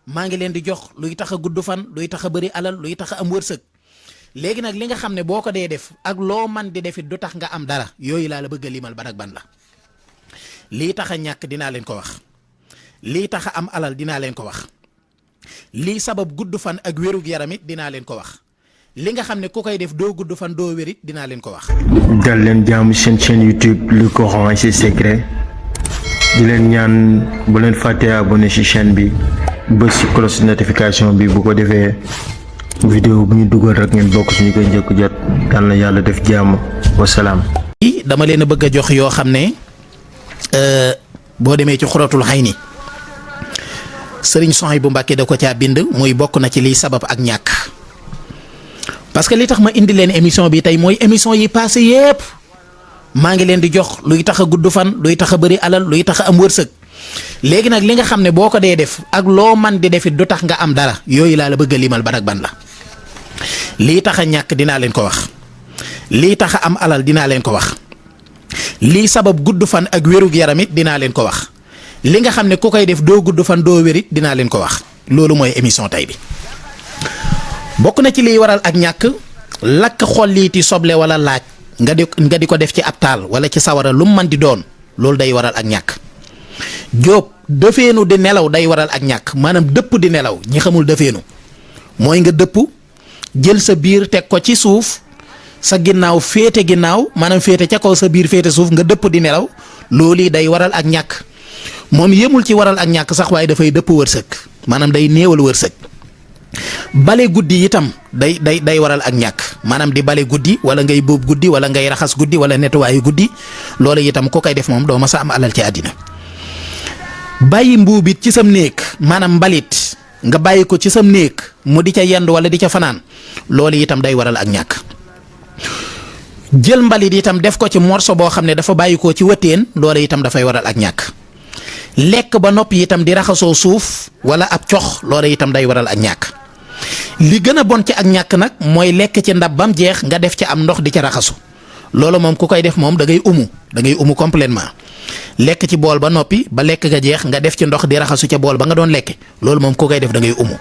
maa ngi leen di jox luy tax a gudd fan luy tax a bëri alal luy tax a am wërsëg léegi nag li nga xam ne boo ko dee def ak loo man di defit du tax nga am dara yooyu laa la bëgg a limal ban ak ban la. lii tax a ñàkk dinaa leen ko wax lii tax a am alal dinaa leen ko wax lii sabab gudd fan ak wérug yaram it dinaa leen ko wax li nga xam ne ku koy def doo gudd fan doo wérit dinaa leen ko wax. dal leen jaamu seen chaîne YouTube le Coran et ses secrets di leen ñaan bu leen fàttee abonné ci chaîne bi bës ci cloche notification bi bu ko defee vidéo bu ñu dugal rek ngeen bokk suñu koy njëkk jot yal na yàlla def jàmm wasalaam. dama leen a bëgg a jox yoo xam ne boo demee ci xuratul xayni sëriñ Souhaïbou Mbacké da ko caa bind muy bokk na ci liy sabab ak ñàkk parce que li tax ma indi leen émission bi tey mooy émission yi passé yépp maa ngi leen di jox luy tax a gudd fan luy tax a bëri alal luy tax a am wërsëg léegi nag li nga xam ne boo ko dee def ak loo man di defit du tax nga am dara yooyu laa la bëgg a limal ban ak ban la. lii tax a ñàkk dinaa leen ko wax lii tax a am alal dinaa leen ko wax lii sabab gudd fan ak wérug yaram it dinaa leen ko wax li nga xam ne ku koy def doo gudd fan doo wérit dinaa leen ko wax loolu mooy émission tey bi. bokk na ci liy waral ak ñàkk lakk xolliiti soble wala laaj nga di ko def ci ab taal wala ci sawara lu mu mën di doon loolu day waral ak ñàkk. jóob dëfeenu di nelaw day waral ak ñàkk maanaam dëpp di nelaw ñi xamul dëfeenu mooy nga dëpp jël sa biir teg ko ci suuf sa ginnaaw féete ginnaaw maanaam féete ca kaw sa biir féete suuf nga dëpp di nelaw loolu day waral ak ñàkk moom yemul ci waral ak ñàkk sax waaye dafay dëpp wërsëg maanaam day néewal wërsëg. bale guddi itam day waral ak ñàkk maanaam di bale guddi wala ngay bóob guddi wala ngay raxas guddi wala nettoyer guddi loolu itam ku koy def moom doo ma sa am alal ci àddina. bàyyi mbuubit ci sam néeg maanaam mbalit nga bàyyi ko ci sam néeg mu di ca yendu wala di ca fanaan loolu itam day waral ak ñàkk. jël mbalit itam def ko ci morso boo xam ne dafa bàyyi ko ci wëteen loolu itam dafay waral ak ñàkk. lekk ba noppi itam di raxasoo suuf wala ab cox loolu itam day waral ak ñàkk. li gën a bon ci ak ñàkk nag mooy lekk ci ndab bam jeex nga def ci am ndox di ca raxasu loolu moom ku koy def moom da ngay umu complètement lekk ci bool ba noppi ba lekk nga jeex nga def ci ndox di raxasu ca bool ba nga doon lekke loolu moom ku koy def da ngay umu.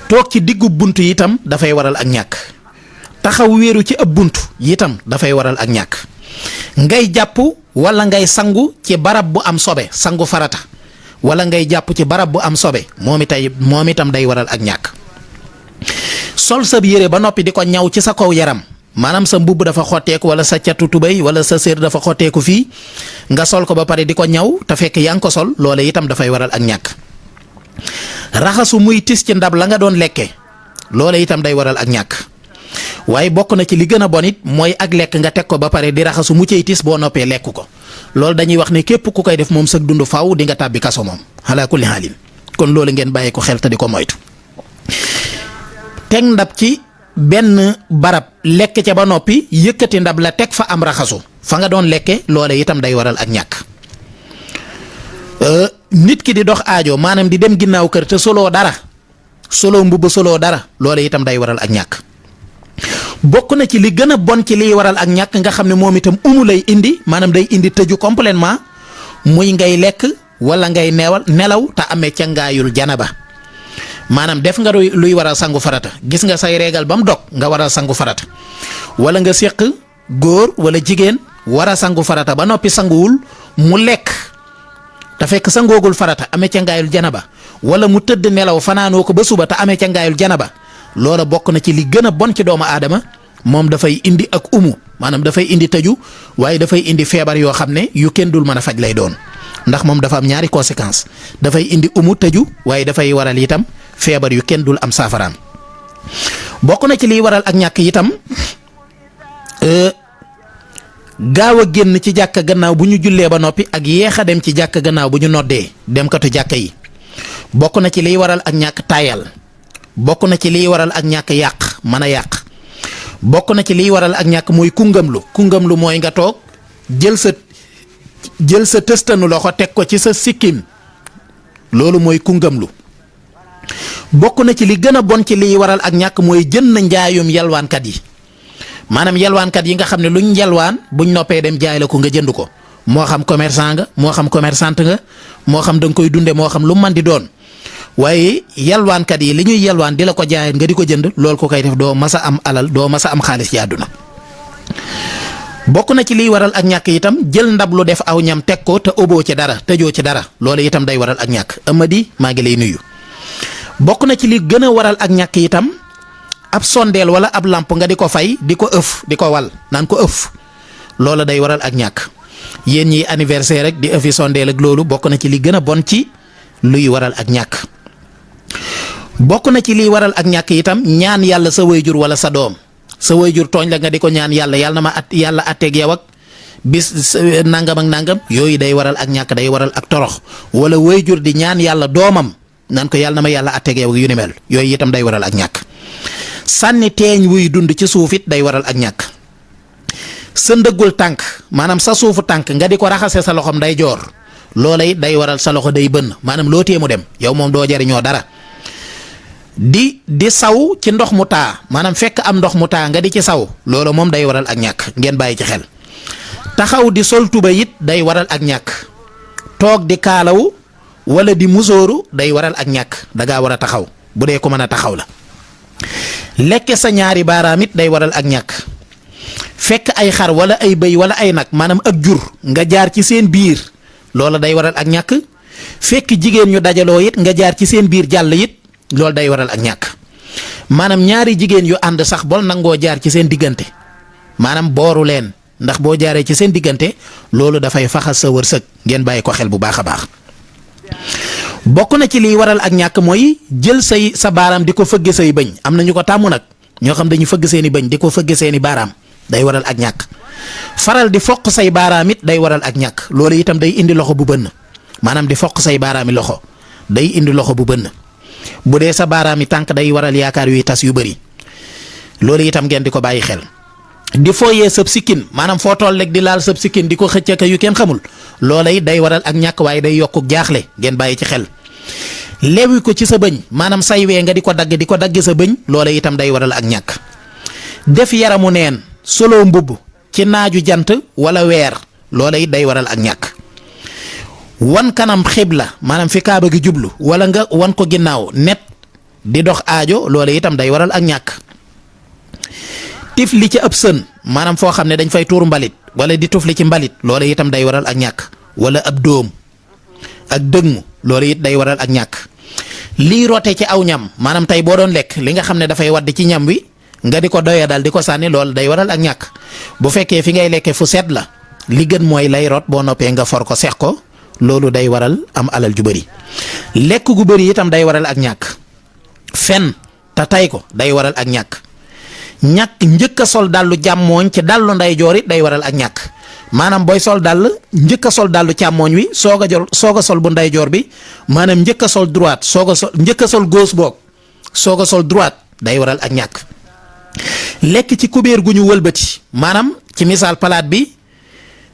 toog ci diggu bunt itam dafay waral ak ñàkk taxaw wéeru ci ab bunt itam dafay waral ak ñàkk ngay jàpp wala ngay sangu ci barab bu am sobe sangu farata wala ngay jàpp ci barab bu am sobe moom itam day waral ak ñàkk. sol sa yére ba noppi di ko ñaw ci sa kaw yaram maanaam sa mbubb dafa xotteeku wala sa catu tubéy wala sa sér dafa xotteeku fii nga sol ko ba pare di ko ñaw te fekk yaa ngi ko sol loole itam dafay waral ak ñàkk. raxasu muy tis ci ndab la nga doon lekke loole itam day waral ak ñàkk waaye bokk na ci li gën a bon it mooy ak lekk nga teg ko ba pare di raxasu mu cay tis boo noppee lekk ko loolu dañuy wax ne képp ku koy def moom sag dund faw di nga tàbbi kaso moom ala kulli haalin kon loolu ngeen bàyyi ko xel te di ko moytu. teg ndab ci benn barab lekk ca ba noppi yëkkati ndab la teg fa am raxasu fa nga doon lekke loole itam day waral ak ñàkk. nit ki di dox aajo maanaam di dem ginnaaw kër te soloo dara soloo mbubb soloo dara loole itam day waral ak ñàkk. bokk na ci li gën a bon ci liy waral ak ñàkk nga xam ne moom itam umu lay indi maanaam day indi tëju complètement muy ngay lekk wala ngay nelaw te amee cangaayul janaba maanaam def nga luy waral sangu farata gis nga say régal ba mu dog nga waral sangu farata wala nga séq góor wala jigéen war a sangu farata ba noppi sanguwul mu lekk te fekk sangoogul farata amee cangaayul janaba wala mu tëdd nelaw fanaanoo ko ba suba te amee cangaayul janaba loola bokk na ci li gën a bon ci doomu aadama moom dafay indi ak umu maanaam dafay indi tëju waaye dafay indi feebar yoo xam ne yu kenn dul mën a faj lay doon ndax moom dafa am ñaari conséquence dafay indi umu tëju waaye dafay waral itam feebar yu kenn dul am saafaraam. bokk na ci liy waral ak ñàkk itam gaaw a génn ci jàkka gannaaw bu ñu jullee ba noppi ak yéex a dem ci jàkka gannaaw bu ñu noddee demkatu jàkka yi bokk na ci liy waral ak ñàkk taayal. bokk na ci liy waral ak ñàkk yàq mën a yàq bokk na ci liy waral ak ñàkk mooy kungamlu mooy nga toog jël sa tëstanu loxo teg ko ci sa sikkim loolu mooy kungamlu. bokk na ci li gën a bon ci liy waral ak ñàkk mooy jënd njaayum yalwaankat yi maanaam yalwaankat yi nga xam ne luñ yalwaan buñ noppee dem jaay la ko nga jënd ko moo xam commerçant nga moo xam commerçante nga moo xam da nga koy dunde moo xam lu man di doon waaye yalwaankat yi li ñuy yalwaan di la ko jaayee nga di ko jënd loolu ko koy def doo masa am alal doo masa am xaalis ci àdduna. bokk na ci liy waral ak ñàkk itam jël ndab lu def aw ñam teg ko te oboo ci dara tëjoo ci dara loolu itam day waral ak ñàkk. Amady maa ngi lay nuyu. bokk na ci li gën a waral ak ñàkk itam ab sondeel wala ab lamp nga di ko fay di ko ëf di ko wal naan ko ëf loola day waral ak ñàkk. yéen ñi anniversaire rek di ëfi sondeel ak loolu bokk na ci li gën a bon ci luy waral ak ñàkk. bokk na ci liy waral ak ñàkk itam ñaan yàlla sa wayjur wala sa doom sa wayjur tooñ la nga di ko ñaan yàlla na ma yàlla atteeg yow ak bis nangam ak nangam yooyu day waral ak ñàkk day waral ak torox. wala wayjur di ñaan yàlla doomam naan ko yàlla na ma yàlla atteeg yow ak yu ni mel yooyu itam day waral ak ñàkk. sànni teeñ wuy dund ci suuf it day waral ak ñàkk. sa ndëggul tànk maanaam sa suufu tànk nga di ko raxase sa loxom day joor loola it day waral sa loxo day bënn maanaam loo tee mu dem yow moom doo jariñoo dara. di saw ci ndox mu taa maanaam fekk am ndox mu taa nga di ci saw loolu moom day waral ak ñàkk ngeen bàyyi ci xel. taxaw di sol tuba it day waral ak ñàkk. toog di kaalawu wala di musóoru day waral ak ñàkk dangaa war a taxaw bu dee ko mën a taxaw la. lekke sa ñaari baaraam it day waral ak ñàkk. fekk ay xar wala ay bëy wala ay nag maanaam ak jur nga jaar ci seen biir loola day waral ak ñàkk. fekk jigéen ñu dajaloo it nga jaar ci seen biir jàll it loolu day waral ak ñàkk. maanaam ñaari jigéen yu ànd sax bol nangoo jaar ci seen diggante maanaam booru leen ndax boo jaaree ci seen diggante loolu dafay faxas sa wërsëg ngeen bàyyi ko xel bu baax a baax. bokk na ci liy waral ak ñàkk mooy jël sa baaraam di ko fëgge say bëñ am na ñu ko tàmm nag ñoo xam dañu fëgg seeni bëñ di ko fëgge seeni baaraam day waral ak ñàkk. faral di foq say baaraam it day waral ak ñàkk loolu itam day indi loxo bu bënn maanaam di foq say baaraami loxo day indi loxo bu bënn. bu dee sa baaraami tànk day waral yaakaar yuy tas yu bëri loolu itam ngeen di ko bàyyi xel. di fooyee sëb sikkin maanaam foo toll rek di laal sëb sikkin di ko xëcc yu kenn xamul loola it day waral ak ñàkk waaye day yokku jaaxle ngeen bàyyi ci xel. lewi ko ci sa bëñ maanaam say wee nga di ko dagg sa bëñ loola itam day waral ak ñàkk. def yaramu neen solo mbubb ci naaju jant wala weer loola it day waral ak ñàkk. wan kanam xibla maanaam fi kaaba gi jublu wala nga wan ko ginnaaw net di dox aajo loola itam day waral ak ñàkk. tifli ci ab sën maanaam foo xam ne dañ fay tuur mbalit wala di tufli ci mbalit loola itam day waral ak ñàkk. wala ab dóom ak dëgmu loolu it day waral ak ñàkk. lii rote ci aw ñam maanaam tey boo doon lekk li nga xam ne dafay wadd ci ñam wi nga di ko doya dal di ko sànni loolu day waral ak ñàkk. bu fekkee fi ngay lekkee fu set la li gën mooy lay rot boo noppee nga for ko seex ko loolu day waral am alal ju bëri. lekk gu bëri itam day waral ak ñàkk. fen te tay ko day waral ak ñàkk. ñàkk njëkk a sol dallu jàmmooñ ci dallu ndeyjoor it day waral ak ñàkk maanaam booy sol dàll njëkk a sol dallu càmmooñ wi soog a sol bu ndeyjoor bi maanaam njëkk a sol droite njëkk a sol gauche boog soog a sol droite day waral ak ñàkk. lekk ci kubéer gu ñu wëlbati maanaam ci misaal palaat bi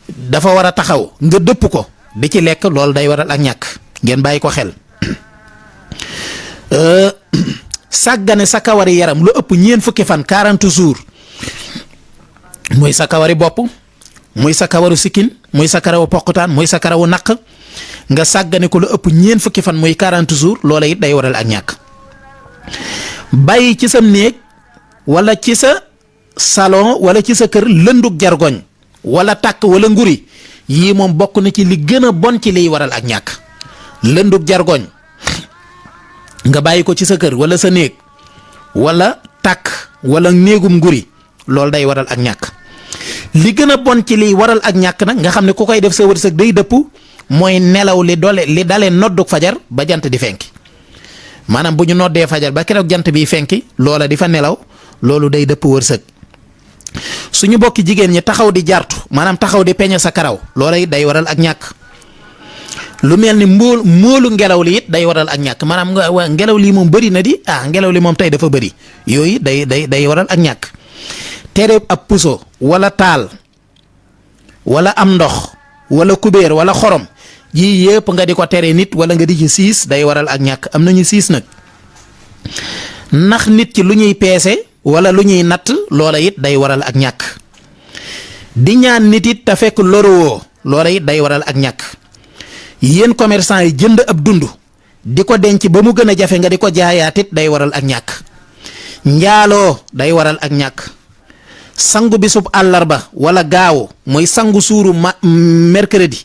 dafa war a taxaw nga dëpp ko di ci lekk loolu day waral ak ñàkk ngeen bàyyi ko xel. sàggane sa kawari yaram lu ëpp ñeent fukki fan 40 jours muy sa kawari bopp muy sa kawaru sikkin muy sa karawu poqutaan muy sa karawu naq nga sàggane ko lu ëpp ñeent fukki fan muy 40 jours loola it day waral ak ñàkk. bàyyi ci sa néeg wala ci sa salon wala ci sa kër lëndug jargoñ wala tàkk wala nguri yii moom bokk na ci li gën a bon ci liy waral ak ñàkk. lëndug jargoñ nga bàyyi ko ci sa kër wala sa néeg wala tàkk wala néegum nguri loolu day waral ak ñàkk. li gën a bon ci liy waral ak ñàkk nag nga xam ne ku koy def sa wërsëg day dëpp mooy nelaw li dalee noddug fajar ba jant di fenki maanaam bu ñu noddee fajar ba keroog jant bi fenki loola di fa nelaw loolu day dëpp wërsëg. suñu bokki jigéen ñi taxaw di jartu maanaam taxaw di peñe sa karaw loola it day waral ak ñàkk. lu mel ni móolu ngelaw li it day waral ak ñàkk maanaam ngelaw lii moom bëri na di ngelaw li moom tey dafa bëri yooyu day waral ak ñàkk. tere ab puso wala taal wala am ndox wala kubéer wala xorom yii yëpp nga di ko tere nit wala nga di ci siis day waral ak ñàkk am nañu siis nag. nax nit ci lu ñuy peese wala lu ñuy natt loola it day waral ak ñàkk. di ñaan nit it te fekk lorowoo loola it day waral ak ñàkk. yéen commerçant yi jënd ab dund di ko denc ba mu gën a jafe nga di ko jaayaatit day waral ak ñàkk. njaaloo day waral ak ñàkk. sangu bisub àllarba wala gaawu mooy sangu suuru mercredi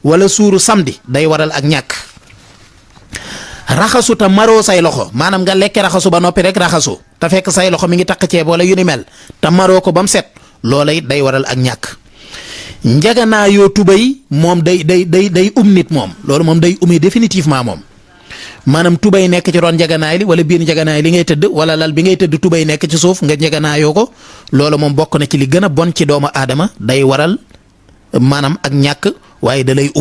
wala suuru samedi day waral ak ñàkk. raxasu te maroo say loxo maanaam nga lekke raxasu ba noppi rek raxasu te fekk say loxo mi ngi takk ceeb wala yu ni mel te maroo ko ba mu set loola it day waral ak ñàkk. njaganaayoo tubay moom day nit moom loolu moom day umi définitivement moom maanaam tubay nekk ci ron njaganaay li wala biir njaganaay li ngay tëdd wala lal bi ngay tëdd tubay nekk ci suuf nga njaganaayoo ko loolu moom bokk na ci li gën a bon ci doomu aadama day waral maanaam ak ñàkk waaye da lay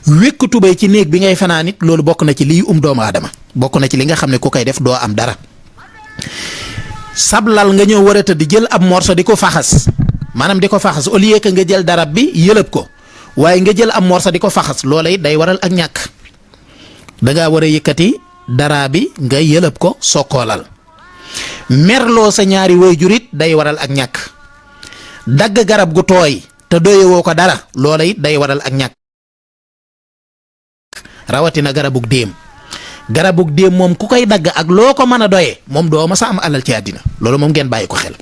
wékk tubay ci néeg bi ngay fanaan it loolu bokk na ci liy doomu aadama bokk na ci li nga xam ne ku koy def doo am dara. sablal nga ñëw war a tëdd jël ab morso di ko faxas maanaam di ko faxas au lieu que nga jël darab bi yëlëb ko waaye nga jël ab morso di ko faxas loola it day waral ak ñàkk. da ngaa war a yëkkati dara bi nga yëlëb ko sokkoolal. merloo sa ñaari waajur it day waral ak ñàkk. dagg garab gu tooy te doyewoo ko dara loola it day waral ak ñàkk. rawatina garabug déem moom ku koy dagg ak loo ko mën a doyee moom doo ma sa am alal ci àddina loolu moom ngeen bàyyi ko xel.